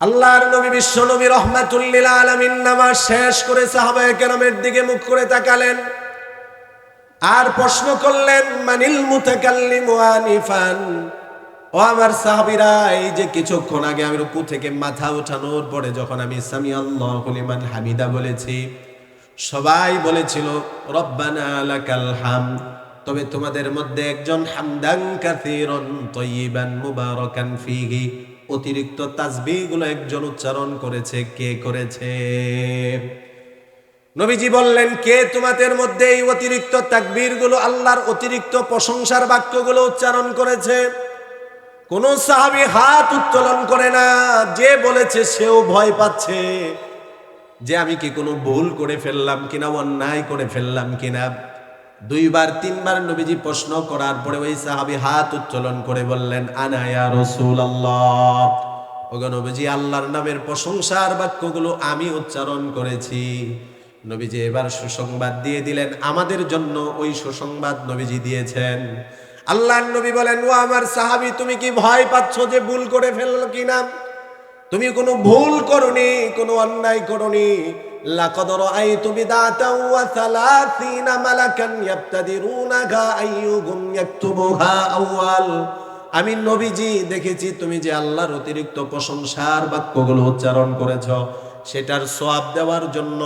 আল্লাহর নবী বিশ্ব নবী রহমাতুল লিল আলামিন নামাজ শেষ করে সাহাবায়ে কেরামের দিকে মুখ করে তাকালেন আর প্রশ্ন করলেন, মানিল মুতাকাল্লিমু আনিফান। ও আমার সাহাবীরা, এই যে কিছুক্ষণ আগে আমি রুকু থেকে মাথা উঠানোর পরে যখন আমি সামি আল্লাহু লিমান হামিদা বলেছি, সবাই বলেছিল রব্বানা লাকাল হামদ। তবে তোমাদের মধ্যে একজন হামদান কাসীরান তাইয়িবান মুবারাকান ফীহি, অতিরিক্ত তাসবিহগুলো একজন উচ্চারণ করেছে। কে করেছে? নবীজি বললেন, কে তোমাদের মধ্যে এই অতিরিক্ত তাকবীরগুলো, আল্লাহর অতিরিক্ত প্রশংসার বাক্যগুলো উচ্চারণ করেছে? কোন সাহাবী হাত উত্তোলন করে না। যে বলেছে সেও ভয় পাচ্ছে যে আমি কি কোনো ভুল করে ফেললাম কিনা, অন্যায় করে ফেললাম কিনা। দুইবার তিনবার নবীজি প্রশ্ন করার পরে ওই সাহাবী হাত উত্তোলন করে বললেন, আনা ইয়া রাসূলুল্লাহ, ওগো নবীজি, আল্লাহর নামের প্রশংসার বাক্যগুলো আমি উচ্চারণ করেছি। নবীজি এবার সুসংবাদ দিয়ে দিলেন, আমাদের জন্য ওই সুসংবাদ নবীজি দিয়েছেন। আল্লাহর নবী বলেন, ও আমার সাহাবী, তুমি কি ভয় পাচ্ছ যে ভুল করে ফেললো কিনা? তুমি কোনো ভুল করনি, কোনো অন্যায় করনি। লাকাদ রাআইতু বিদআতান ওয়া 30 মালাকান ইয়াবতাদিরুনাহা আইয়ুহুম ইয়াকতুবুহা আউয়াল। আমি নবীজি দেখেছি তুমি যে আল্লাহর অতিরিক্ত প্রশংসার বাক্যগুলো উচ্চারণ করেছ, সেটার সওয়াব দেওয়ার জন্য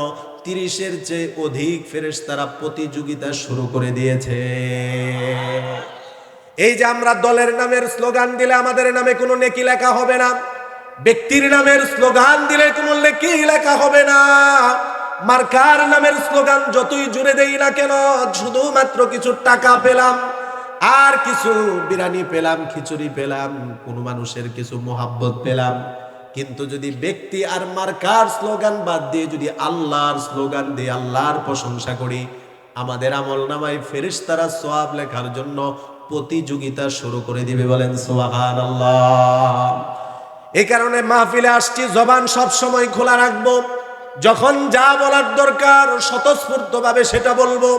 30-এর চেয়ে অধিক ফেরেশতারা প্রতিযোগিতা শুরু করে দিয়েছে। এই যে আমরা দলের নামের স্লোগান দিলে আমাদের নামে কোনো নেকি লেখা হবে না, ব্যক্তির নামের স্লোগান দিলে কোনো নেকি লেখা হবে না, মার্কার নামের স্লোগান যতই জুড়ে দেই না কেন, শুধুমাত্র কিছু টাকা পেলাম আর কিছু বিরানি পেলাম, খিচুড়ি পেলাম, কোন মানুষের কিছু মোহাব্বত পেলাম। কিন্তু যদি ব্যক্তি আর মার্কার স্লোগান বাদ দিয়ে যদি আল্লাহর স্লোগান দিয়ে আল্লাহর প্রশংসা করি, আমাদের আমল নামায় ফেরেশতারা সওয়াব লেখার জন্য প্রতিযোগিতা শুরু করে দিবে। বলেন সুবহানাল্লাহ। এই কারণে মাহফিলে আসছি, জবান সব সময় খোলা রাখবো। যখন যা বলার দরকার স্বতঃস্ফূর্তভাবে সেটা বলবো।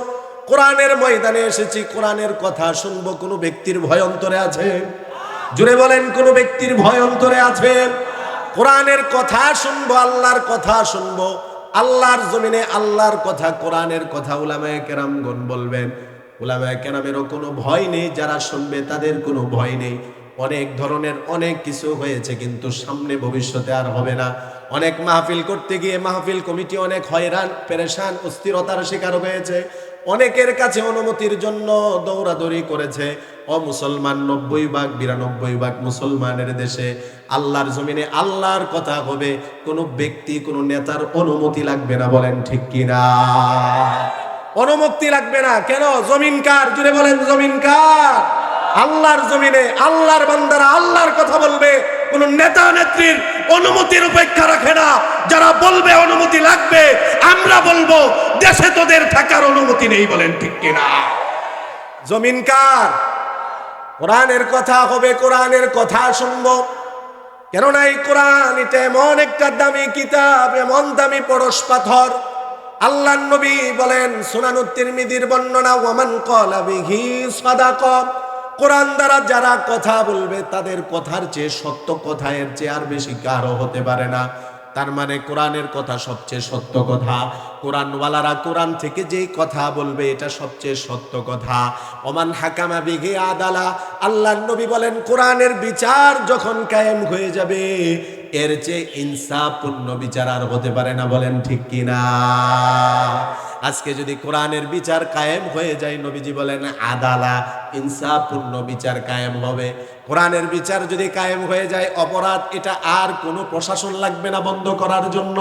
কোরআনের ময়দানে এসেছি, কোরআনের কথা শুনবো। কোনো ব্যক্তির ভয় অন্তরে আছে? জুড়ে বলেন, কোনো ব্যক্তির ভয় অন্তরে আছে? কোরআনের কথা শুনবো, আল্লাহর কথা শুনবো। আল্লাহর জমিনে আল্লাহর কথা, কোরআনের কথা উলামায়ে কেরামগণ বলবেন। উলামায়ে কেরামেরও কোনো ভয় নেই, যারা শুনবে তাদের কোনো ভয় নেই। অনেক ধরনের অনেক কিছু হয়েছে, কিন্তু সামনে ভবিষ্যতে আর হবে না। অনেক মাহফিল করতে গিয়ে মাহফিল কমিটি অনেক হয়রান পেরেশান অস্থিরতার শিকার হয়েছে। অনেকের কাছে অনুমতির জন্য দৌড়াদৌড়ি করেছে। মুসলমান 90 ভাগ 92 ভাগ মুসলমানের দেশে আল্লাহর জমিনে আল্লাহর কথা হবে, কোনো ব্যক্তি কোনো নেতার অনুমতি লাগবে না। বলেন ঠিক কিনা? অনুমতি লাগবে না। কেন? জমিন কার? জুড়ে বলেন, জমিন কার? আল্লাহর জমিনে আল্লাহর বান্দারা আল্লাহর কথা বলবে, কোন নেতা নেত্রীর অনুমতির অপেক্ষা রাখে না। যারা বলবে অনুমতি লাগবে, আমরা বলবো দেশে তোদের থাকার অনুমতি নেই। বলেন ঠিক কিনা? জমিন কার? কোরআনের কথা হবে, কোরআনের কথা শুনবো। কেননা এই কোরআন এটা এমন একটা দামি কিতাব, এমন দামি পরশ পাথর। আল্লাহর নবী বলেন, সুনানুত তিরমিজির বর্ণনা, ওয়ামান ক্বালা বিহি সাদাকা। কোরআন দ্বারা যারা কথা বলবে তাদের কথার চেয়ে সত্য কথা এর চেয়ে আর বেশি কারো হতে পারে না। তার মানে কোরআনের কথা সবচেয়ে সত্য কথা। কোরআনওয়ালারা কোরআন থেকে যেই কথা বলবে এটা সবচেয়ে সত্য কথা। ওমান হাকামা বিহি আদালা। আল্লাহর নবী বলেন, কোরআনের বিচার যখন কায়েম হয়ে যাবে, এর চেয়ে ইনসাফপূর্ণ বিচার আর হতে পারে না। বলেন ঠিক কিনা? আজকে যদি কোরআনের বিচার কায়েম হয়ে যায়, নবীজি বলেন আদালা, ইনসাফপূর্ণ বিচার কায়েম হবে। কোরআনের বিচার যদি কায়েম হয়ে যায়, অপরাধ এটা আর কোনো প্রশাসন লাগবে না বন্ধ করার জন্য।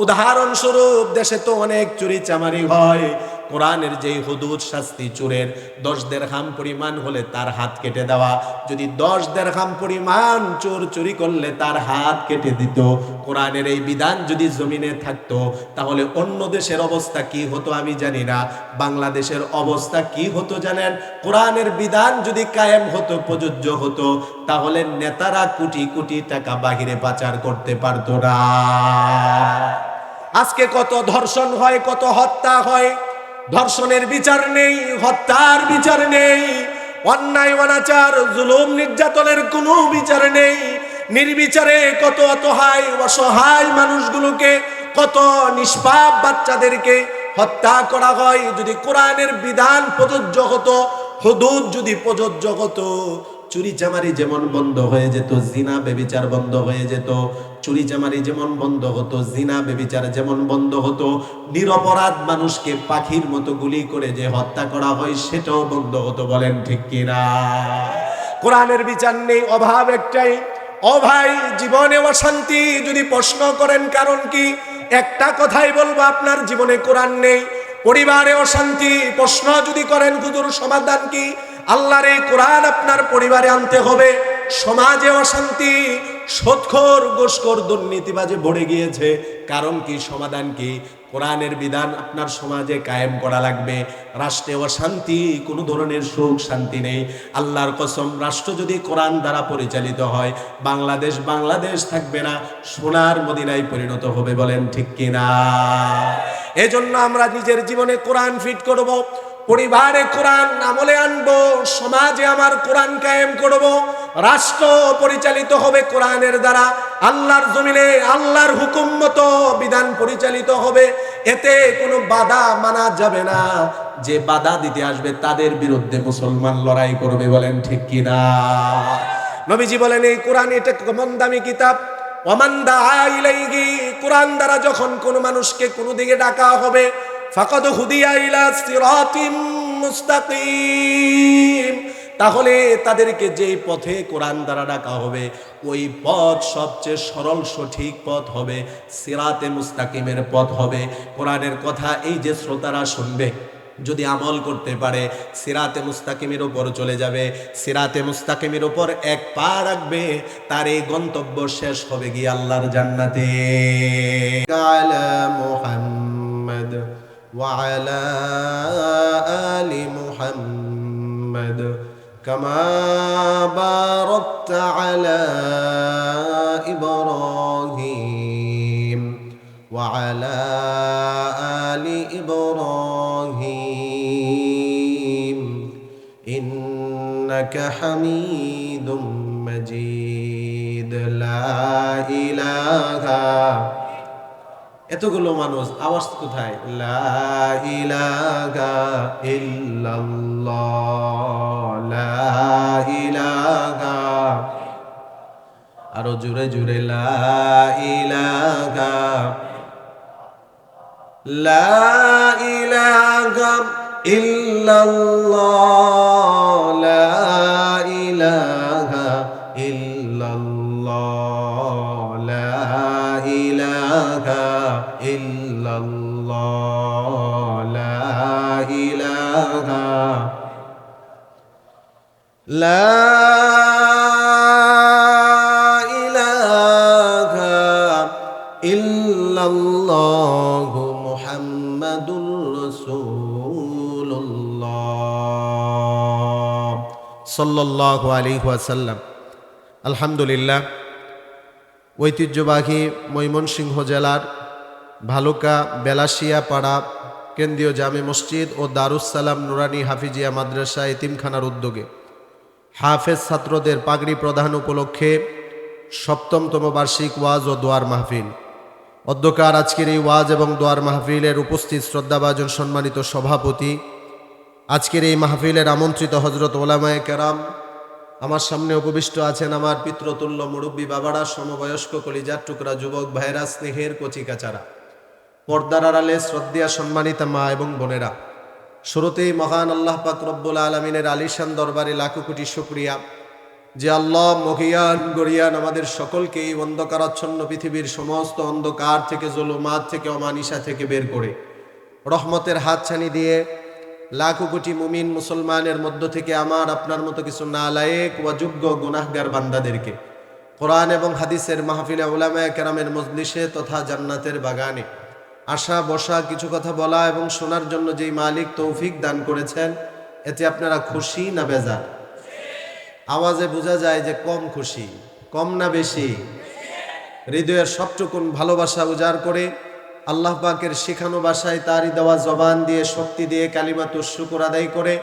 উদাহরণস্বরূপ, দেশে তো অনেক চুরি চামারি হয়। কোরআনের যেই হুদুদ শাস্তি, চোরের 10 দিরহাম পরিমাণ হলে তার হাত কেটে দেওয়া। যদি 10 দিরহাম পরিমাণ চোর চুরি করলে তার হাত কেটে দিত। কোরআনের এই বিধান যদি জমিনে থাকতো, তাহলে অন্য দেশের অবস্থা কি হতো আমি জানি না। বাংলাদেশের অবস্থা কি হতো জানেন? কোরআনের বিধান যদি কায়েম হতো, প্রযোজ্য হতো, তাহলে নেতারা কোটি কোটি টাকা বাহিরে পাচার করতে পারতো না। আজকে কত ধর্ষণ হয়, কত হত্যা হয়, ধর্ষণের বিচার নেই, হত্যার বিচার নেই, অন্যায় অনাচার জুলুম নির্যাতনের কোনো বিচার নেই। নির্বিচারে কত অসহায় মানুষগুলোকে, কত নিষ্পাপ বাচ্চাদেরকে হত্যা করা হয়। যদি কোরআনের বিধান প্রযোজ্য হতো, হুদুদ যদি প্রযোজ্য হতো, চুরি চামারি যেমন বন্ধ হয়ে যেত, জিনা বেবিচার বন্ধ হয়ে যেত। চুরি চামারি যেমন বন্ধ হতো, জিনা বেবিচার যেমন বন্ধ হতো, নিরপরাধ মানুষকে পাখির মতো গুলি করে যে হত্যা করা হয় সেটাও বন্ধ হতো। বলেন ঠিক কিনা? কোরআনের বিচার নেই, অভাব একটাই। ও ভাই, জীবনে অশান্তি যদি প্রশ্ন করেন কারণ কি, একটা কথাই বলবো, আপনার জীবনে কোরআন নেই। পরিবারে অশান্তি প্রশ্ন যদি করেন হুজুর সমাধান কি, আল্লাহর এই কোরআন আপনার পরিবারে আনতে হবে। সমাজে অশান্তি, সুদখোর ঘুষখোর দুর্নীতিবাজে ভরে গিয়েছে, কারণ কি, সমাধান কি? কোরআনের বিধান আপনার সমাজে কায়েম করা লাগবে। রাষ্ট্রে অশান্তি, কোনো ধরনের সুখ শান্তি নেই। আল্লাহর কসম, রাষ্ট্র যদি কোরআন দ্বারা পরিচালিত হয়, বাংলাদেশ থাকবে না, সোনার মদিনায় পরিণত হবে। বলেন ঠিক কিনা? এজন্য আমরা নিজের জীবনে কোরআন ফিট করব, পরিবারে কোরআন আমলে আনবো, সমাজে আমার কোরআন কায়েম করব, রাষ্ট্র পরিচালিত হবে কোরআনের দ্বারা। আল্লাহর জমিনে আল্লাহর হুকুম মতো বিধান পরিচালিত হবে। এতে কোনো বাধা মানা যাবে না। যে বাধা দিতে আসবে তাদের বিরুদ্ধে মুসলমান লড়াই করবে। বলেন ঠিক কিনা? নবীজি বলেন, এই কোরআন এটা কমন দামি কিতাব। ওমান দাআ ইলাইহি, কোরআন দ্বারা যখন কোন মানুষকে কোনো দিকে ডাকা হবে, ফাকাদ হুদিয়া ইলা সিরাতিম মুস্তাকিম, তাহলে তাদেরকে যেই পথে কোরআন দ্বারা ডাকা হবে ওই পথ সবচেয়ে সরল সঠিক পথ হবে, সিরাতে মুস্তাকিমের পথ হবে। কোরআনের কথা এই যে শ্রোতারা শুনবে, যদি আমল করতে পারে সিরাতে মুস্তাকিমের উপর চলে যাবে। সিরাতে মুস্তাকিমের উপর এক পা রাখবে, তার এই গন্তব্য শেষ হবে গিয়ে আল্লাহর জান্নাতে। আলা মুহাম্মদ ওয়া আলা আলি মুহাম্মদ কামা বারাকতা আলা ইব্রাহিম ওয়া আলা আলি ইব্রাহিম ইন্নাকা হামিদুম মাজিদ। লা ইলাহা, এতগুলো মানুষ, আওয়াজ কোথায়? লা ইলাহা ইল্লাল্লাহ, লা ইলাহা, আরো জোরে জোরে, লা ইলাহা, লা ইলাহা ইল্লাল্লাহ, লা ইলাহা ইল্লাল্লাহ, লা ইলাহা ইল্লাল্লাহ, লা ইলাহা, লা ইলাহা ইল্লাল্লাহ মুহাম্মাদুর রাসূলুল্লাহ সাল্লাল্লাহু আলাইহি ওয়াসাল্লাম। আলহামদুলিল্লাহ, ঐতিহ্যবাহী ময়মনসিংহ জেলার ভালুকা বেলাশিয়া পাড়া কেন্দ্রীয় জামে মসজিদ ও দারুস সালাম নুরানি হাফিজিয়া মাদ্রাসা এতিমখানার উদ্যোগে হাফেজ ছাত্রদের পাগড়ি প্রদান উপলক্ষে ৭ম বার্ষিক ওয়াজ ও দোয়ার মাহফিল। অধ্যকার আজকের এই ওয়াজ এবং দোয়ার মাহফিলের উপস্থিত শ্রদ্ধাভাজন সম্মানিত সভাপতি, আজকের এই মাহফিলের আমন্ত্রিত হজরত ওলামায়ে কেরাম, আমার সামনে উপবিষ্ট আছেন আমার পিতৃতুল্য মুরব্বী বাবারা, সমবয়স্ক কলিজার টুকরা যুবক ভাইরা, স্নেহের কচিকাচারা, পর্দার আড়ালে শ্রদ্ধা সম্মানিতা মা এবং বোনেরা। শুরুতেই মহান আল্লাহ পাক রব্বুল আলমিনের আলিশান দরবারে লাখো কোটি শুকরিয়া যে আল্লাহ মহিয়ান গরিয়ান আমাদের সকলকে এই অন্ধকারাচ্ছন্ন পৃথিবীর সমস্ত অন্ধকার থেকে, জুলুমাত থেকে, অমানিসা থেকে বের করে রহমতের হাতছানি দিয়ে লাখো কোটি মুমিন মুসলমানের মধ্য থেকে আমার আপনার মতো কিছু নালায়েক ওয়া যোগ্য গুনাহগার বান্দাদেরকে কোরআন এবং হাদিসের মাহফিলে উলামায়ে কেরামের মজলিসে তথা জান্নাতের বাগানে আসা বসা, কিছু কথা বলা এবং শোনার জন্য যেই মালিক তৌফিক দান করেছেন, এতে আপনারা খুশি না বেজার? আওয়াজে বোঝা যায় যে কম খুশি। কম না বেশি? হৃদয়ের সবটুকুন ভালোবাসা উজাড় করে আল্লাহ পাকের শেখানো ভাষায় তারই দেওয়া জবান দিয়ে, শক্তি দিয়ে কালিমাতুশ শুকর আদায় করে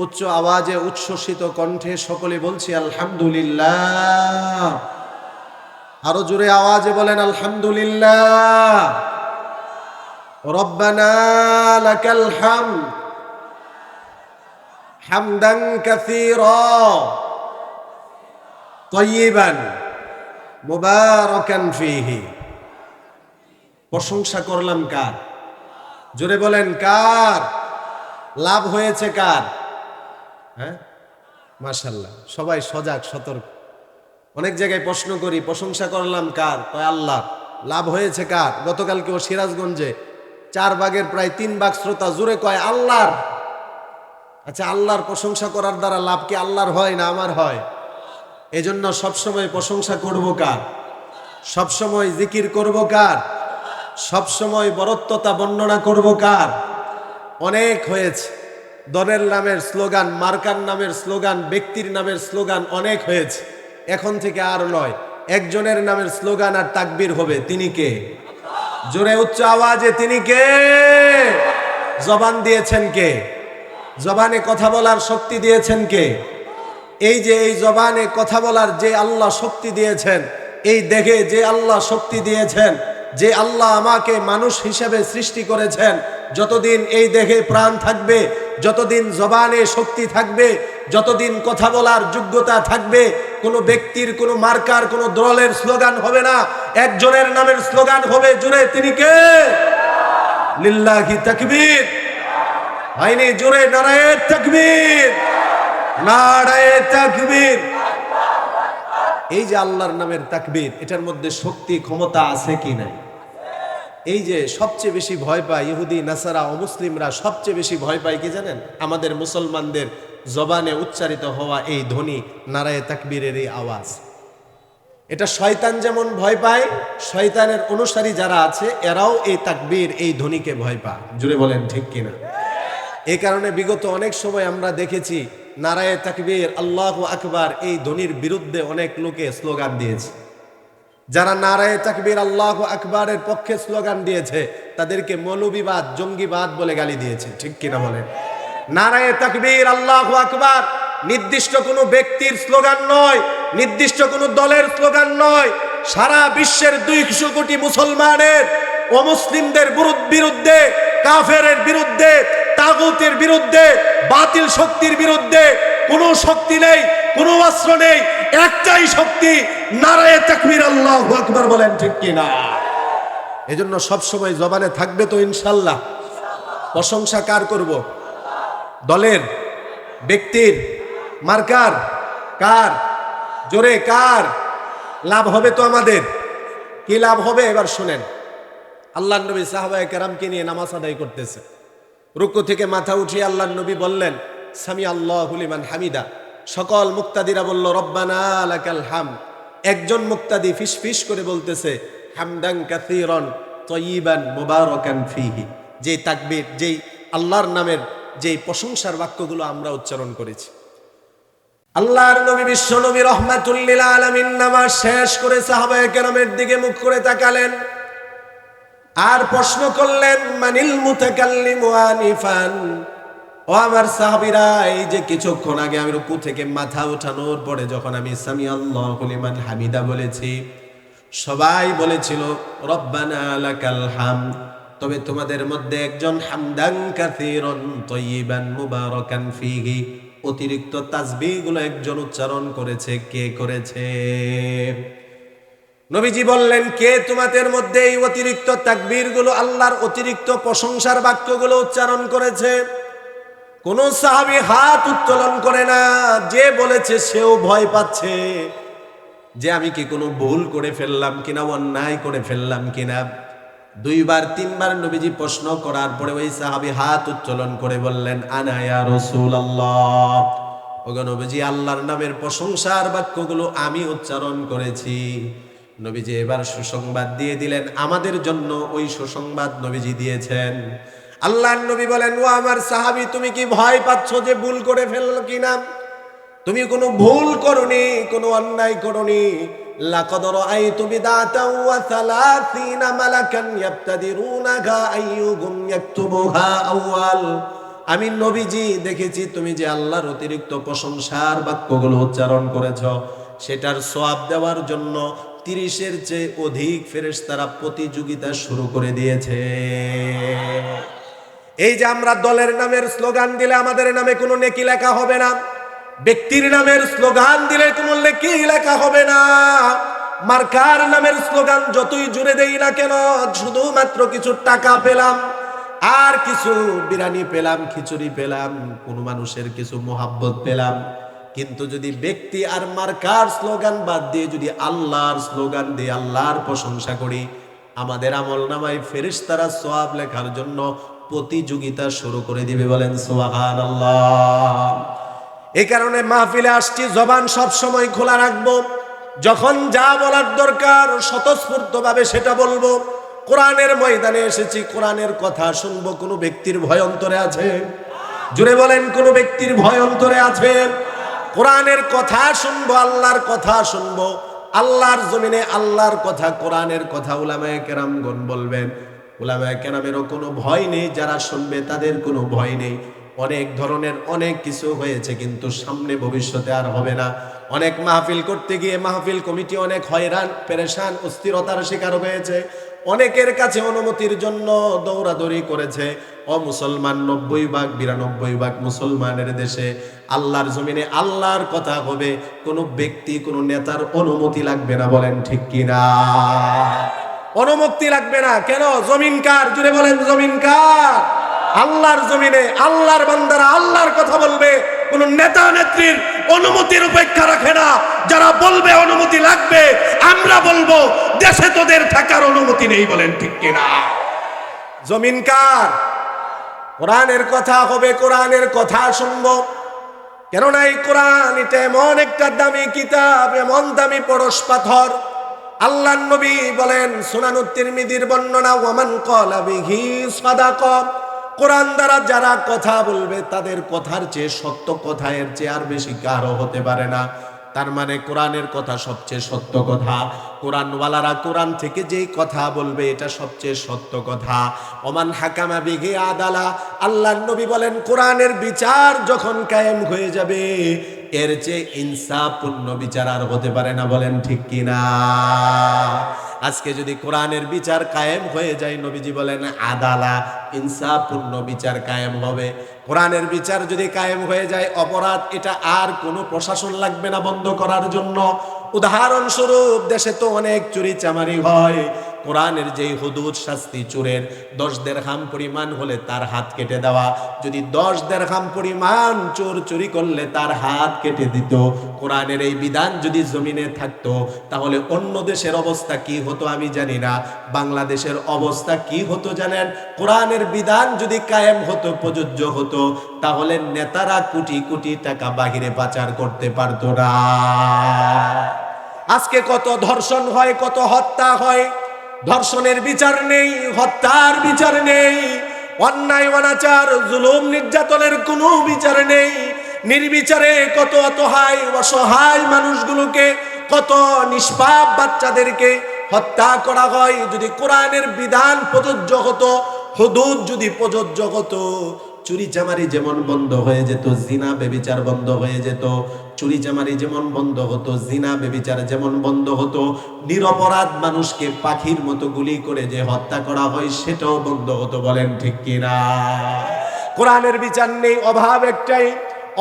উচ্চ আওয়াজে উচ্ছ্বসিত কণ্ঠে সকলে বলছি আলহামদুলিল্লাহ। আরো জোরে আওয়াজে বলেন আলহামদুলিল্লাহ। রব্বানা লাকাল হামদ হামদান কাসীরা তাইয়িবান মুবারাকান ফীহি। প্রশংসা করলাম কার? জোরে বলেন কার? লাভ হয়েছে কার? হ্যাঁ, মাশাআল্লাহ, সবাই সজাগ সতর্ক। অনেক জায়গায় প্রশ্ন করি প্রশংসা করলাম কার, কয় আল্লাহ। লাভ হয়েছে কার? গতকালকে ও সিরাজগঞ্জে 4 ভাগের প্রায় 3 ভাগ শ্রোতা জোরে কয় আল্লাহর। আচ্ছা, আল্লাহর প্রশংসা করার দ্বারা লাভ কি আল্লাহর হয় না আমার হয়? এজন্য সবসময় প্রশংসা করব কার? সবসময় জিকির করব কার? সবসময় বরত্বতা বর্ণনা করব কার? অনেক হয়েছে দলের নামের স্লোগান, মার্কার নামের স্লোগান, ব্যক্তির নামের স্লোগান অনেক হয়েছে। এখন থেকে আর নয়, একজনের নামের স্লোগান আর তাকবীর হবে। তিনি কে? জোরে উচ্চ আওয়াজে তিনি কে? জবান দিয়েছেন কে? জবানে কথা বলার শক্তি দিয়েছেন কে? এই যে এই জবানে কথা বলার যে আল্লাহ শক্তি দিয়েছেন, এই দেহে যে আল্লাহ শক্তি দিয়েছেন, যে আল্লাহ আমাকে মানুষ হিসেবে সৃষ্টি করেছেন, যতদিন এই দেহে প্রাণ থাকবে, যতদিন জবানে শক্তি থাকবে, যতদিন কথা বলার যোগ্যতা থাকবে, কোনো ব্যক্তির, কোনো মার্কার, কোনো দলের স্লোগান হবে না, একজনের নামের স্লোগান হবে। জোরে তিনি কে? লিল্লাহি তাকবীর। হয়নি? জোরে নারায়ে তাকবীর, নারায়ে তাকবীর। এই যে আল্লাহর নামের তাকবীর, এটার মধ্যে শক্তি ক্ষমতা আছে কি নাই? এই যে সবচেয়ে বেশি ভয় পায় ইহুদি নাসারা অমুসলিমরা, সবচেয়ে বেশি ভয় পায় কি জানেন? আমাদের মুসলমানদের জবানে উচ্চারিত হওয়া এই ধ্বনি, নারায়ে তাকবীরের এই আওয়াজ। এটা শয়তান যেমন ভয় পায়, শয়তানের অনুসারী যারা আছে এরাও এই তাকবীর, এই ধ্বনিকে ভয় পায়। জুড়ে বলেন ঠিক কিনা? এই কারণে বিগত অনেক সময় আমরা দেখেছি নারায়ে তাকবীর, আল্লাহু আকবার, এই ধ্বনির বিরুদ্ধে অনেক লোকে স্লোগান দিয়েছে। যারা নারায়ে তাকবীর, আল্লাহু আকবারের পক্ষে স্লোগান দিয়েছে তাদেরকে মৌলবিবাদ, জঙ্গিবাদ বলে গালি দিয়েছে। ঠিক কিনা বলেন? নারায়ে তাকবীর, আল্লাহু আকবার নির্দিষ্ট কোনো ব্যক্তির স্লোগান নয়, নির্দিষ্ট কোনো দলের স্লোগান নয়। সারা বিশ্বের 200 কোটি মুসলমানের, অমুসলিমদের বিরুদ্ধে, কাফেরের বিরুদ্ধে, তাগুতের বিরুদ্ধে, বাতিল শক্তির বিরুদ্ধে কোনো শক্তি নেই, কোনো অস্ত্র নেই, একটাই শক্তি, নারায়ে তাকবীর, আল্লাহু আকবার। বলেন ঠিক কিনা? এজন্য সবসময় জবানে থাকবে তো ইনশাল্লাহ। প্রশংসা কার করব? দলের, ব্যক্তির, মার্কার? কার? জোরে কার? লাভ হবে তো আমাদের। কি লাভ হবে এবার শুনেন। আল্লাহর নবী সাহাবায়ে কেরামকে নিয়ে নামাজ আদায় করতেছে, রুকু থেকে মাথা উঠিয়ে আল্লাহর নবী বললেন সামি আল্লাহু লিমান হামিদা। সকল মুক্তাদিরা বলল রব্বানা লাকাল হামদ। একজন মুক্তাদি ফিস ফিস করে বলতেছে হামদান কাসীরান তাইয়িবান মুবারাকান ফীহি। যেই তাকবীর, যেই আল্লাহর নামের যেই প্রশংসার বাক্যগুলো আমরা উচ্চারণ করেছি। আল্লাহর নবী, বিশ্ব নবী রাহমাতুল লিল আলামিন নামাজ শেষ করে সাহাবায়ে কেরামের দিকে মুখ করে তাকালেন আর প্রশ্ন করলেন মানিল মুতাকাল্লিমু আনিফান। ও আমার সাহাবীরা, এই যে কিছুক্ষণ আগে আমি রুকু থেকে মাথা উঠানোর পরে যখন আমি সামি আল্লাহু লিমান হামিদা বলেছি, সবাই বলেছিল রব্বানা লাকাল হামদ। তবে তোমাদের মধ্যে একজন হামদান কাসীরান তাইয়িবান মুবারাকান ফীহি, অতিরিক্ত তাসবিহগুলো একজন উচ্চারণ করেছে। কে করেছে? নবীজি বললেন কে তোমাদের মধ্যে এই অতিরিক্ত তাকবীরগুলো, আল্লাহর অতিরিক্ত প্রশংসার বাক্যগুলো উচ্চারণ করেছে? কোন সাহাবী হাত উত্তোলন করে না। যে বলেছে সেও ভয় পাচ্ছে যে আমি কি কোনো ভুল করে ফেললাম কিনা, অন্যায় করে ফেললাম কিনা। 2বার 3বার নবীজি প্রশ্ন করার পরে ওই সাহাবী হাত উত্তোলন করে বললেন আনা ইয়া রাসূলুল্লাহ। ওগো নবীজি, আল্লাহর নামের প্রশংসার বাক্যগুলো আমি উচ্চারণ করেছি। নবীজি এবার সুসংবাদ দিয়ে দিলেন, আমাদের জন্য ওই সুসংবাদ নবীজি দিয়েছেন। আল্লাহর নবী বলেন ও আমার সাহাবী, তুমি কি ভয় পাচ্ছ যে ভুল করে ফেলল কিনা? তুমি কোনো ভুল করনি, কোনো অন্যায় করনি। লাকাদ রাআইতু বিদআতান ওয়া 30 মালাকান ইয়াবতাদিরুনাহা আইয়ুহুম ইয়াকতুবুহা আউয়াল। আমি নবীজি দেখেছি তুমি যে আল্লাহর অতিরিক্ত প্রশংসার বাক্যগুলো উচ্চারণ করেছ, সেটার সওয়াব দেওয়ার জন্য 30-এর চেয়ে অধিক ফেরেশতারা প্রতিযোগিতা শুরু করে দিয়েছে। এই যে আমরা দলের নামের স্লোগান দিলে আমাদের নামে কোনো নেকি লেখা হবে না, ব্যক্তির নামের স্লোগান দিলে কোনো নেকি লেখা হবে না, মার্কার নামের স্লোগান যতই জুড়ে দেই না কেন, শুধুমাত্র কিছু টাকা পেলাম আর কিছু বিরিয়ানি পেলাম, খিচুড়ি পেলাম, কোন মানুষের কিছু মোহাব্বত পেলাম, কিন্তু যদি ব্যক্তি আর মার্কার স্লোগান বাদ দিয়ে যদি আল্লাহর স্লোগান দিয়ে আল্লাহর প্রশংসা করি, আমাদের আমলনামায় ফেরেশতারা সওয়াব লেখার জন্য প্রতিযোগিতা শুরু করে দিবে। বলেন সুবহানাল্লাহ। এই কারণে মাহফিলে আসছি, জবান সব সময় খোলা রাখবো, যখন যা বলার দরকার স্বতঃস্ফূর্তভাবে সেটা বলবো। কোরআনের ময়দানে এসেছি, কোরআনের কথা শুনবো। কোনো ব্যক্তির ভয় অন্তরে আছে? জুড়ে বলেন, কোনো ব্যক্তির ভয় অন্তরে আছে? কোরআনের কথা শুনবো, আল্লাহর কথা শুনবো, আল্লাহর জমিনে আল্লাহর কথা, কোরআনের কথা উলামায়ে কেরামগণ বলবেন। উলামায়ে কেরামেরও কোনো ভয় নেই, যারা শুনবে তাদের কোনো ভয় নেই। অনেক ধরনের অনেক কিছু হয়েছে, কিন্তু সামনে ভবিষ্যতে আর হবে না। অনেক মাহফিল করতে গিয়ে মাহফিল কমিটি অনেক হয়রান পেরেশান অস্থিরতার শিকার হয়েছে, অনেকের কাছে অনুমতির জন্য দৌড়াদৌড়ি করেছে। ও মুসলমান, 90 ভাগ 92 ভাগ মুসলমানের দেশে আল্লাহর জমিনে আল্লাহর কথা হবে, কোনো ব্যক্তি কোনো নেতার অনুমতি লাগবে না। বলেন ঠিক কিনা? অনুমতি লাগবে না। কেন? জমিন কার? জুড়ে বলেন, জমিন কার? আল্লাহর জমিনে আল্লাহর বান্দারা আল্লাহর কথা বলবে, কোন নেতা নেত্রীর অনুমতির উপেক্ষা রাখে না। যারা বলবে অনুমতি লাগবে, আমরা বলবো দেশে তোদের থাকার অনুমতি নেই। বলেন ঠিক কিনা? জমিন কার? কোরআনের কথা হবে, কোরআনের কথা শুনবো। কেননা এই কোরআন এটা এমন একটা দামি কিতাব, এমন দামি পরশ পাথর। আল্লাহর নবী বলেন, সুনানুত তিরমিজির বর্ণনা, ওয়ামান ক্বালা বিহি সাদাকা, কোরআন দ্বারা যারা কথা বলবে তাদের কথার চেয়ে সত্য কথা এর চেয়ে আর বেশি কারো হতে পারে না। তার মানে কোরআনের কথা সবচেয়ে সত্য কথা। কোরআনওয়ালারা কোরআন থেকে যেই কথা বলবে এটা সবচেয়ে সত্য কথা। ওমান হাকামা বিহি আদালা, আল্লাহর নবী বলেন কোরআনের বিচার যখন কায়েম হয়ে যাবে এর চেয়ে ইনসাফপূর্ণ বিচার আর হতে পারে না। বলেন ঠিক কিনা? আজকে যদি কোরআনের বিচার কায়েম হয়ে যায়, নবীজি বলেন আদালা, ইনসাফপূর্ণ বিচার কায়েম হবে। কোরআনের বিচার যদি কায়েম হয়ে যায়, অপরাধ এটা আর কোনো প্রশাসন লাগবে না বন্ধ করার জন্য। উদাহরণস্বরূপ, দেশে তো অনেক চুরি চামারি হয়। কোরআনের যেই হুদুদ শাস্তি, চোরের 10 দিরহাম পরিমাণ হলে তার হাত কেটে দেওয়া, যদি 10 দিরহাম পরিমাণ চোর চুরি করলে তার হাত কেটে দিত। কোরআনের এই বিধান যদি জমিনে থাকতো, তাহলে অন্য দেশের অবস্থা কি হতো আমি জানি না, বাংলাদেশের অবস্থা কি হতো জানেন? কোরআনের বিধান যদি কায়েম হতো, প্রযোজ্য হতো, তাহলে নেতারা কোটি কোটি টাকা বাহিরে পাচার করতে পারতো না। আজকে কত ধর্ষণ হয়, কত হত্যা হয়, ধর্ষণের বিচার নেই, হত্যার বিচার নেই, অন্যায় অনাচার জুলুম নির্যাতনের কোনো বিচার নেই। নির্বিচারে কত অসহায় মানুষগুলোকে, কত নিষ্পাপ বাচ্চাদেরকে হত্যা করা হয়। যদি কোরআনের বিধান প্রযোজ্য হতো, হুদুদ যদি প্রযোজ্য হতো, চুরি চামারি যেমন বন্ধ হয়ে যেত, জিনা বেবিচার বন্ধ হয়ে যেত। চুরি চামারি যেমন বন্ধ হতো, জিনা বেবিচার যেমন বন্ধ হতো, নিরপরাধ মানুষকে পাখির মতো গুলি করে যে হত্যা করা হয় সেটাও বন্ধ হতো। বলেন ঠিক কিনা? কোরআনের বিচার নেই, অভাব একটাই।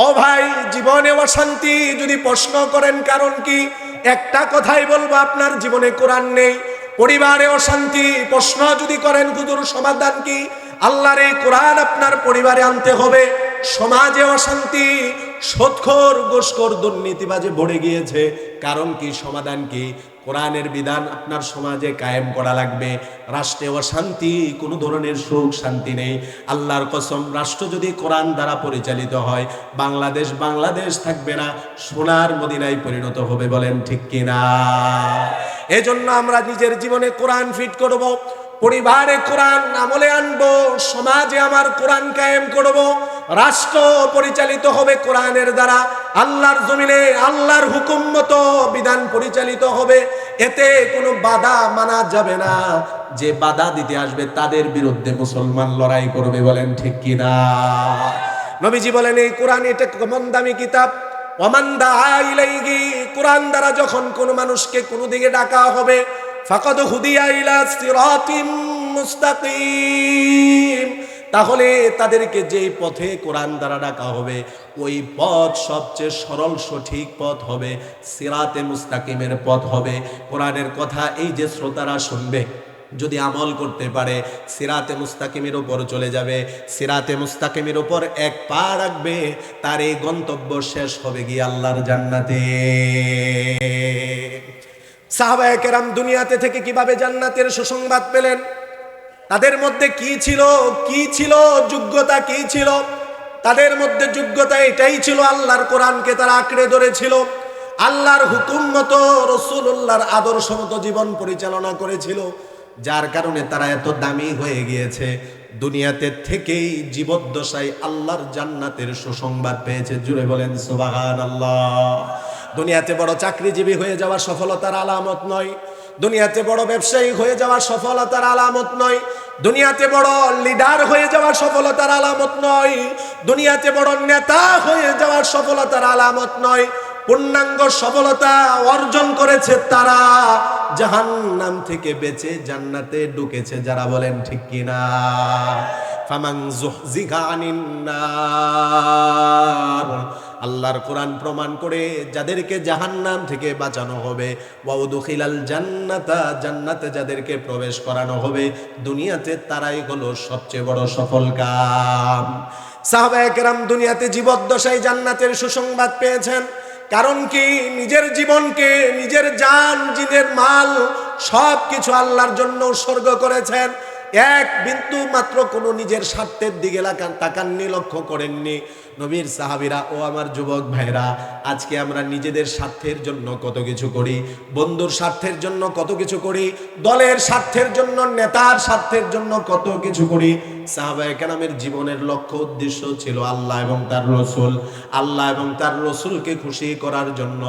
ও ভাই, জীবনে অশান্তি যদি প্রশ্ন করেন কারণ কি, একটা কথাই বলবো, আপনার জীবনে কোরআন নেই। পরিবারে অশান্তি প্রশ্ন যদি করেন হুজুর সমাধান কি, আল্লাহর এই কোরআন আপনার পরিবারে আনতে হবে। সমাজে অশান্তি, সুদখোর ঘুষখোর দুর্নীতিবাজে ভরে গিয়েছে, কারণ কি, সমাধান কি? কোরআনের বিধান আপনার সমাজে কায়েম করা লাগবে। রাষ্ট্রে অশান্তি, কোনো ধরনের সুখ শান্তি নেই। আল্লাহর কসম, রাষ্ট্র যদি কোরআন দ্বারা পরিচালিত হয়, বাংলাদেশ থাকবে না, সোনার মদিনায় পরিণত হবে। বলেন ঠিক কিনা? এজন্য আমরা নিজের জীবনে কোরআন ফিট করব, পরিবারে কোরআন আমলে আনবো, সমাজে আমার কোরআন কায়েম করব, রাষ্ট্র পরিচালিত হবে কোরআনের দ্বারা, আল্লাহর জমিনে আল্লাহর হুকুম মতো বিধান পরিচালিত হবে। এতে কোনো বাধা মানা যাবে না। যে বাধা দিতে আসবে তাদের বিরুদ্ধে মুসলমান লড়াই করবে। বলেন ঠিক কিনা? নবীজি বলেন এই কোরআন এটা কেমন দামি কিতাব, ওয়ামান দাআ ইলাইহি, কোরআন দ্বারা যখন কোনো মানুষকে কোনো দিকে ডাকা হবে, ফাকাদ হুদিয়া ইলা সিরাতিম মুস্তাকিম, তাহলে তাদেরকে যেই পথে কোরআন দ্বারা ডাকা হবে ওই পথ সবচেয়ে সরল সঠিক পথ হবে, সিরাতে মুস্তাকিমের পথ হবে। কোরআনের কথা এই যে শ্রোতারা শুনবে, যদি আমল করতে পারে সিরাতে মুস্তাকিমের উপর চলে যাবে, সিরাতে মুস্তাকিমের উপর এক পা রাখবে, তার এই গন্তব্য শেষ হবে গিয়ে আল্লাহর জান্নাতে। সাহাবায়ে কেরাম দুনিয়াতে থেকে কিভাবে জান্নাতের সুসংবাদ পেলেন? তাদের মধ্যে কি ছিল যোগ্যতা কি ছিল? তাদের মধ্যে যোগ্যতা এটাই ছিল, আল্লাহর কোরআনকে তারা আঁকড়ে ধরেছিল, আল্লাহর হুকুম মতো রাসূলুল্লাহর আদর্শ মতো জীবন পরিচালনা করেছিল, যার কারণে তারা এত দামি হয়ে গিয়েছে। দুনিয়াতে থেকেই জীবদ্দশায় আল্লাহর জান্নাতের সুসংবাদ পেয়েছে। জুড়ে বলেন সুবহানাল্লাহ। দুনিয়াতে বড় চাকরিজীবী হয়ে যাওয়া সফলতার আলামত নয়, দুনিয়াতে বড় ব্যবসায়ী হয়ে যাওয়া সফলতার আলামত নয়, দুনিয়াতে বড় লিডার হয়ে যাওয়া সফলতার আলামত নয়, দুনিয়াতে বড় নেতা হয়ে যাওয়া সফলতার আলামত নয়। পূর্ণাঙ্গ সফলতা অর্জন করেছে তারা জাহান্নাম থেকে বেঁচে জান্নাতে ঢুকেছে যারা। বলেন ঠিক কিনা? ফামান যুহজিহা আনিন নার, আল্লাহর কোরআন প্রমাণ করে যাদেরকে জাহান্নাম থেকে বাঁচানো হবে, ওয়া উদখিলাল জান্নাতা, জান্নাতে যাদেরকে প্রবেশ করানো হবে, দুনিয়াতে তারাই হলো সবচেয়ে বড় সফল কাম। সাহাবায়ে কেরাম দুনিয়াতে জীবদ্দশায় জান্নাতের সুসংবাদ পেয়েছেন। কারণ কি? নিজের জীবনকে, নিজের জান, নিজের মাল সব কিছু আল্লাহর জন্য উৎসর্গ করেছেন। এক বিন্দু মাত্র কোনো নিজের স্বার্থের দিকে তাকাননি, লক্ষ্য করেননি। নবীর সাহাবীরা ও আমার যুবক ভাইরা, আজকে আমরা নিজেদের স্বার্থের জন্য কত কিছু করি, বন্ধুর স্বার্থের জন্য কত কিছু করি, দলের স্বার্থের জন্য, নেতার স্বার্থের জন্য কত কিছু করি। সাহাবায়ে কেরামের জীবনের লক্ষ্য উদ্দেশ্য ছিল আল্লাহ এবং তার রসুল। আল্লাহ এবং তার রসুলকে খুশি করার জন্য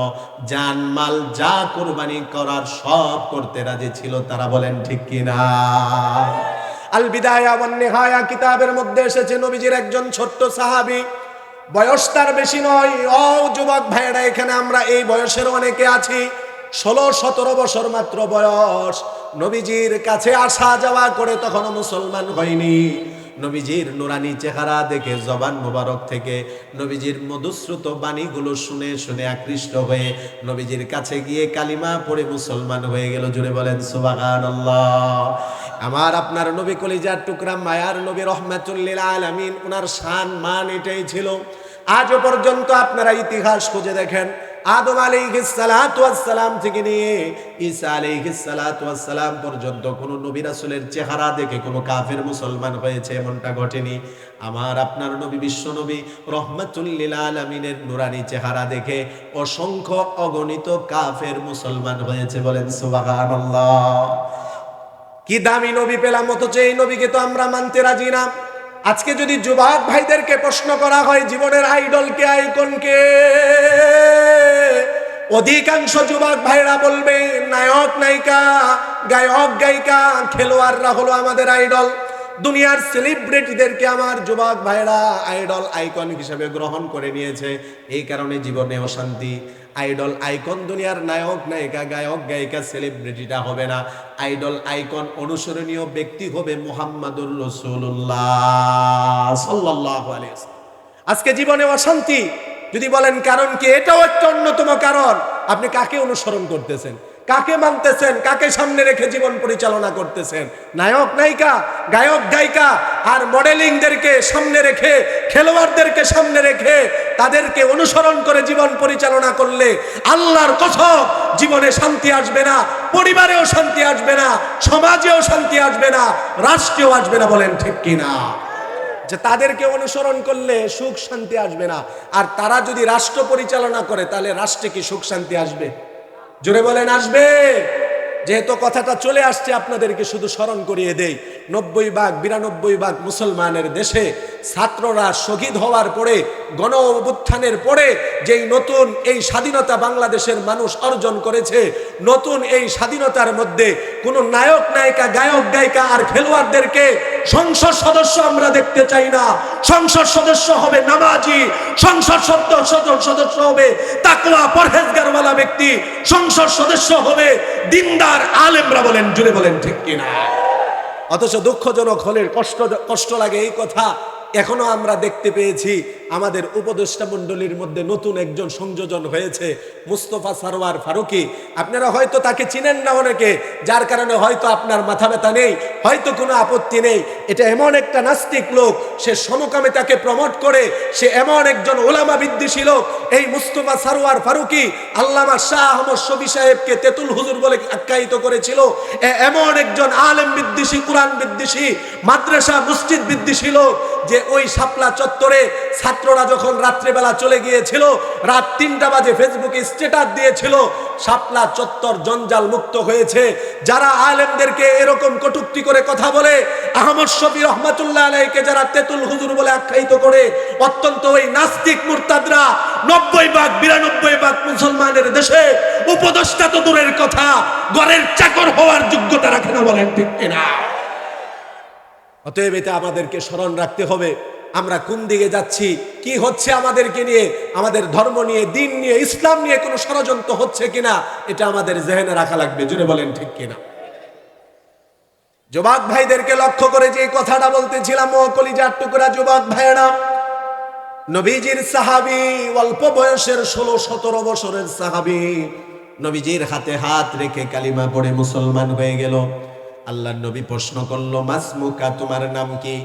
জান মাল যা কুরবানি করার সব করতে রাজি ছিল তারা। বলেন ঠিক কিনা? আল বিদায়া ওয়ান নিহায়া কিতাবের মধ্যে এসেছে, নবীজির একজন ছোট্ট সাহাবী, বয়স তার বেশি নয়। ও যুবক ভাইরা, এখানে আমরা এই বয়সের অনেকে আছি, 16-17 বছর মাত্র বয়স। নবীজির কাছে আসা যাওয়া করে তখনও মুসলমান হয়নি। নবীজির নুরানি চেহারা দেখে, জবান মুবারক থেকে নবীজির মধুশ্রুত বাণীগুলো শুনে শুনে আকৃষ্ট হয়ে নবীজির কাছে গিয়ে কালিমা পড়ে মুসলমান হয়ে গেল। জুড়ে বলেন সুবহানাল্লাহ। আমার আপনার নবী কলিজার টুকরা, মায়ার নবী, রহমাতুল লিল আলামিন, ওনার শান মান এটাই ছিল। আজও পর্যন্ত আপনারা ইতিহাস খুঁজে দেখেন, আদম আলাইহিস সালাতু ওয়াস সালাম থেকে নিয়ে ঈসা আলাইহিস সালাতু ওয়াস সালাম পর্যন্ত কোনো নবী রাসূলের চেহারা দেখে কোনো কাফের মুসলমান হয়েছে এমনটা ঘটেনি। আমার আপনার নবী, বিশ্ব নবী, রহমাতুল লিল আলামিনের নুরানি চেহারা দেখে অসংখ্য অগণিত কাফের মুসলমান হয়েছে। বলেন সুবহানাল্লাহ। কি দামি নবী পেলাম, অথচ এই নবীকে তো আমরা মানতে রাজি না। আজকে যদি যুবক ভাইদেরকে প্রশ্ন করা হয় জীবনের আইডল কে, আইকন কে, অধিকাংশ যুবক ভাইরা বলবে নায়ক নায়িকা, গায়ক গায়িকা, খেলোয়াড়রা হলো আমাদের আইডল। দুনিয়ার সেলিব্রিটিদেরকে আমার যুবক ভাইরা আইডল, আইকন হিসেবে গ্রহণ করে নিয়েছে। এই কারণে জীবনে অশান্তি। আইডল, আইকন দুনিয়ার নায়ক নায়িকা, গায়ক গায়িকা, সেলিব্রিটিটা হবে না। আইডল, আইকন, অনুসরণীয় ব্যক্তি হবে মুহাম্মাদুর রাসূলুল্লাহ সাল্লাল্লাহু আলাইহি ওয়াসাল্লাম। আজকে জীবনে অশান্তি যদি বলেন কারণ কি, এটাও একটা অন্যতম কারণ। আপনি কাকে অনুসরণ করতেছেন, কাকে মানতেছেন, কাকে সামনে রেখে জীবন পরিচালনা করতেছেন? নায়ক নায়িকা, গায়ক গায়িকা আর মডেলিংদেরকে সামনে রেখে, খেলোয়াড়দেরকে সামনে রেখে তাদেরকে অনুসরণ করে জীবন পরিচালনা করলে আল্লাহর কসম জীবনে শান্তি আসবে না, পরিবারেও শান্তি আসবে না, সমাজেও শান্তি আসবে না, রাষ্ট্রেও আসবে না। বলেন ঠিক কিনা? যে তাদেরকে অনুসরণ করলে সুখ শান্তি আসবে না, আর তারা যদি রাষ্ট্র পরিচালনা করে তাহলে রাষ্ট্রে কি সুখ শান্তি আসবে? জোরে বলেন আসবে? যেহেতু কথাটা চলে আসছে আপনাদেরকে শুধু স্মরণ করিয়ে দেই, 90 ভাগ 92 ভাগ মুসলমানের দেশে ছাত্ররা শহীদ হওয়ার পরে, গণ অভ্যুত্থানের পরে যেই নতুন এই স্বাধীনতা বাংলাদেশের মানুষ অর্জন করেছে, নতুন এই স্বাধীনতার মধ্যে কোনো নায়ক নায়িকা, গায়ক গায়িকা আর খেলোয়াড়দেরকে সংসদ সদস্য আমরা দেখতে চাই না। সংসদ সদস্য হবে নামাজি, সংসদ সদস্য হবে তাকওয়া পরহেজগারওয়ালা ব্যক্তি, সংসদ সদস্য হবে দিনদার আলেমরা। বলেন, জুড়ে বলেন ঠিক কিনা? অথচ দুঃখজনক হলে কষ্ট লাগে এই কথা, এখনো আমরা দেখতে পেয়েছি আমাদের উপদেষ্টা মণ্ডলীর মধ্যে নতুন একজন সংযোজন হয়েছে, মুস্তফা সারওয়ার ফারুকী। আপনারা হয়তো তাকে চিনেন না অনেকে, যার কারণে হয়তো আপনার মাথা ব্যথা নেই, হয়তো কোনো আপত্তি নেই। এটা এমন একটা নাস্তিক লোক, সে সমকামে তাকে প্রমোট করে, সে এমন একজন ওলামা বিদ্বেষী লোক। এই মুস্তফা সারওয়ার ফারুকী আল্লামা শাহ আহমদ শফী সাহেবকে তেতুল হুজুর বলে আখ্যায়িত করেছিল। এমন একজন আলেম বিদ্বেষী, কোরআন বিদ্বেষী, মাদ্রাসা মসজিদ বিদ্বেষী লোক, যে ওই শাপলা চত্বরে ছাত্ররা যখন রাত্রিবেলা চলে গিয়েছিল, রাত 3টা বাজে ফেসবুকে স্ট্যাটাস দিয়েছিল শাপলা চত্বর জঞ্জাল মুক্ত হয়েছে। যারা আলেমদেরকে এরকম কটূক্তি করে কথা বলে, আহমদ শফী রহমাতুল্লাহ আলাইহিকে যারা তেতুল হুজুর বলে আখ্যায়িত করে, অত্যন্ত ওই নাস্তিক মুরতাদরা 90 ভাগ 92 ভাগ মুসলমানের দেশে উপদেষ্টা তো দূরের কথা, ঘরের চাকর হওয়ার যোগ্যতা রাখে না। বলেন ঠিক কিনা? অতএব এটা আমাদেরকে স্মরণ রাখতে হবে, আমরা কোন দিকে যাচ্ছি, কি হচ্ছে আমাদেরকে নিয়ে, আমাদের ধর্ম নিয়ে, দিন নিয়ে, ইসলাম নিয়ে কোনো ষড়যন্ত্র হচ্ছে কিনা, এটা আমাদের জেহেনে রাখা লাগবে। জুড়ে বলেন ঠিক কিনা? যুবক ভাইদেরকে লক্ষ্য করে যে কথাটা বলতেছিলাম, ও কলিজার টুকরা যুবক ভাইয়েরা, নবীজির সাহাবী, অল্প বয়সের 16-17 বছরের সাহাবী, নবীজির হাতে হাত রেখে কালিমা পড়ে মুসলমান হয়ে গেল। আল্লাহর নবী প্রশ্ন করলো, মাসমুকা, তোমার নাম কি?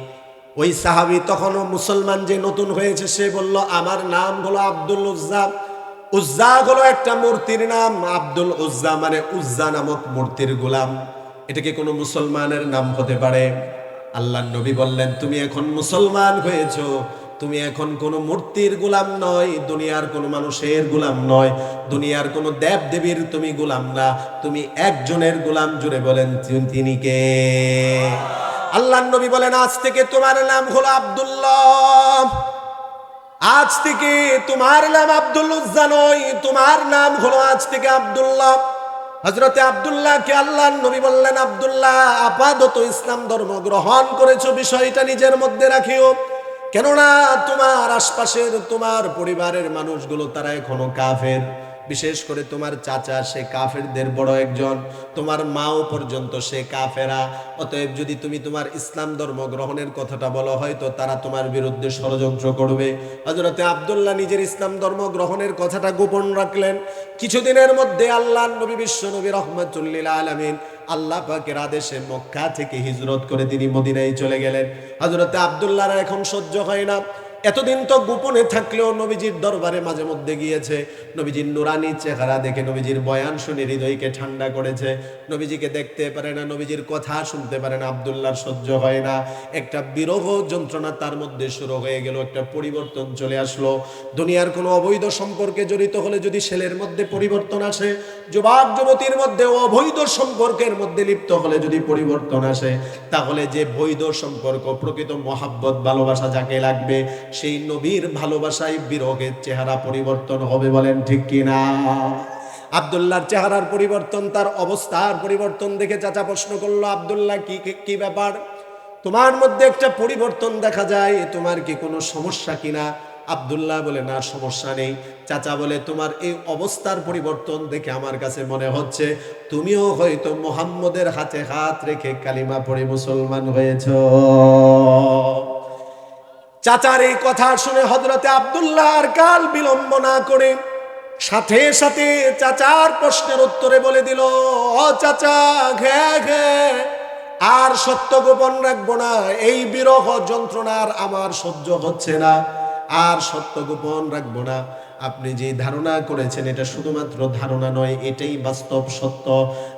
ওই সাহাবী তখনও মুসলমান, যে নতুন হয়েছে, সে বলল, আমার নাম হলো আব্দুল উজ্জা। উজ্জা হলো একটা মূর্তির নাম, আব্দুল উজ্জা মানে উজ্জা নামক মূর্তির গোলাম। এটা কি কোনো মুসলমানের নাম হতে পারে? আল্লাহর নবী বললেন, তুমি এখন মুসলমান হয়েছো, তুমি এখন কোনো মূর্তির গোলাম নয়, দুনিয়ার কোনো মানুষের গোলাম নয়, দুনিয়ার কোনো দেব দেবীর তুমি গোলাম না, তুমি একজনের গোলাম। জুড়ে বলেন, তিনি কে? আল্লাহর নবী বলেন, আজ থেকে তোমার নাম হলো আব্দুল্লাহ, আজ থেকে তোমার নাম আব্দুল উজ্জা নয়, তোমার নাম হলো আজ থেকে আব্দুল্লাহ। হযরতে আব্দুল্লাহকে আল্লাহর নবী বললেন, আব্দুল্লাহ, আপাতত ইসলাম ধর্ম গ্রহণ করেছো, বিষয়টা নিজের মধ্যে রাখিও, কেননা তোমার আশপাশের, তোমার পরিবারের মানুষগুলো তারা এখনো কাফের। বিশেষ করে তোমার চাচা, সে কাফেরদের বড় একজন, তোমার মাও পর্যন্ত সে কাফেরা। অতএব যদি তুমি তোমার ইসলাম ধর্ম গ্রহণের কথাটা বলো, হয়তো তারা তোমার বিরুদ্ধে ষড়যন্ত্র করবে। হযরতে আব্দুল্লাহ নিজের ইসলাম ধর্ম গ্রহণের কথাটা গোপন রাখলেন। কিছুদিনের মধ্যে আল্লাহর নবী, বিশ্ব নবী রাহমাতুল লিল আলামিন, আল্লাহ পাকের আদেশে মক্কা থেকে হিজরত করে তিনি মদিনায় চলে গেলেন। হযরতে আব্দুল্লাহর এখন সহ্য হয় না। এতদিন তো গোপনে থাকলেও নবীজির দরবারে মাঝে মধ্যে গিয়েছে, নবীজির নুরানি চেহারা দেখে, নবীজির বয়ান শুনে হৃদয়কে ঠান্ডা করেছে। নবীজিকে দেখতে পারে না, নবীজির কথা শুনতে পারে না। আব্দুল্লাহর সহ্য হয় না, একটা বিরহ যন্ত্রণা তার মধ্যে শুরু হয়ে গেল, একটা পরিবর্তন চলে আসলো। দুনিয়ার কোনো অবৈধ সম্পর্কে জড়িত হলে যদি ছেলের মধ্যে পরিবর্তন আসে, যুবক যুবতীর মধ্যে অবৈধ সম্পর্কের মধ্যে লিপ্ত হলে যদি পরিবর্তন আসে, তাহলে যে বৈধ সম্পর্ক, প্রকৃত মহাব্বত, ভালোবাসা যাকে লাগবে, সেই নবীর ভালোবাসায় বিরহের চেহারা পরিবর্তন হবে। বলেন ঠিক কিনা? আব্দুল্লাহর চেহারার পরিবর্তন, তার অবস্থার পরিবর্তন দেখে চাচা প্রশ্ন করলো, আব্দুল্লাহ, কি ব্যাপার? তোমার মধ্যে একটা পরিবর্তন দেখা যায়, তোমার কি কোনো সমস্যা কিনা? আব্দুল্লাহ বলে, না, সমস্যা নেই। চাচা বলে, তোমার এই অবস্থার পরিবর্তন দেখে আমার কাছে মনে হচ্ছে তুমিও হয়তো মুহাম্মদের হাতে হাত রেখে কালিমা পড়ে মুসলমান হয়েছো। চাচার এই কথা শুনে হযরতে আব্দুল্লাহ আর কাল বিলম্ব না করে সাথে সাথে চাচার প্রশ্নের উত্তরে বলে দিল, ও চাচা, আর সত্য গোপন রাখবো না, এই বিরহ যন্ত্রণার আমার সহ্য হচ্ছে না, আর সত্য গোপন রাখবো না। আপনি যে ধারণা করেছেন এটা শুধুমাত্র ধারণা নয়, এটাই বাস্তব সত্য।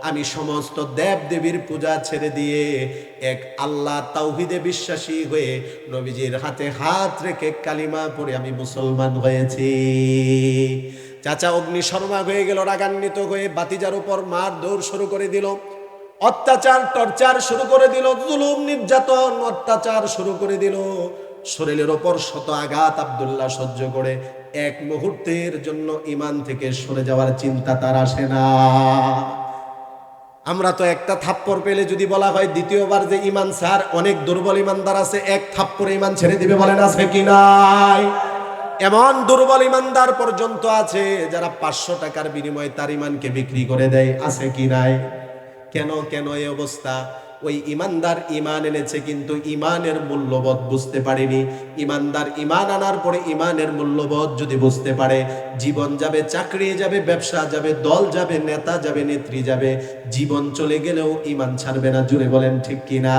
আমি সমস্ত দেব দেবীর পূজা ছেড়ে দিয়ে এক আল্লাহ তাওহীদে বিশ্বাসী হয়ে নবীজির হাতে হাত রেখে কালিমা পড়ে আমি মুসলমান হয়েছি। চাচা অগ্নিশর্মা হয়ে গেল, রাগান্বিত হয়ে বাতিজার উপর মার দৌড় শুরু করে দিল। অত্যাচার টর্চার শুরু করে দিল, জুলুম নির্যাতন অত্যাচার শুরু করে দিল। শরীরের ওপর শত আঘাত আব্দুল্লাহ সহ্য করে এক মুহূর্তের জন্য ঈমান থেকে সরে যাওয়ার চিন্তা তার আসে না। আমরা তো একটা থাপ্পড় পেলে যদি বলা হয় দ্বিতীয়বার যে ঈমান স্যার, অনেক দুর্বল ঈমানদার আছে এক থাপ্পড়ে ঈমান ছেড়ে দিবে, বলেন আছে কি নাই? এমন দুর্বল ঈমানদার পর্যন্ত আছে যারা 500 টাকার বিনিময়ে তার ঈমানকে বিক্রি করে দেয়, আছে কি নাই? কেন কেন এই অবস্থা? ওই ঈমানদার ঈমান এনেছে কিন্তু ঈমানের মূল্যবোধ বুঝতে পারেনি। ঈমানদার ঈমান আনার পরে ঈমানের মূল্যবোধ যদি বুঝতে পারে, জীবন যাবে, চাকরি যাবে, ব্যবসা যাবে, দল যাবে, নেতা যাবে, নেত্রী যাবে, জীবন চলে গেলেও ঈমান ছাড়বে না। জুড়ে বলেন ঠিক কিনা?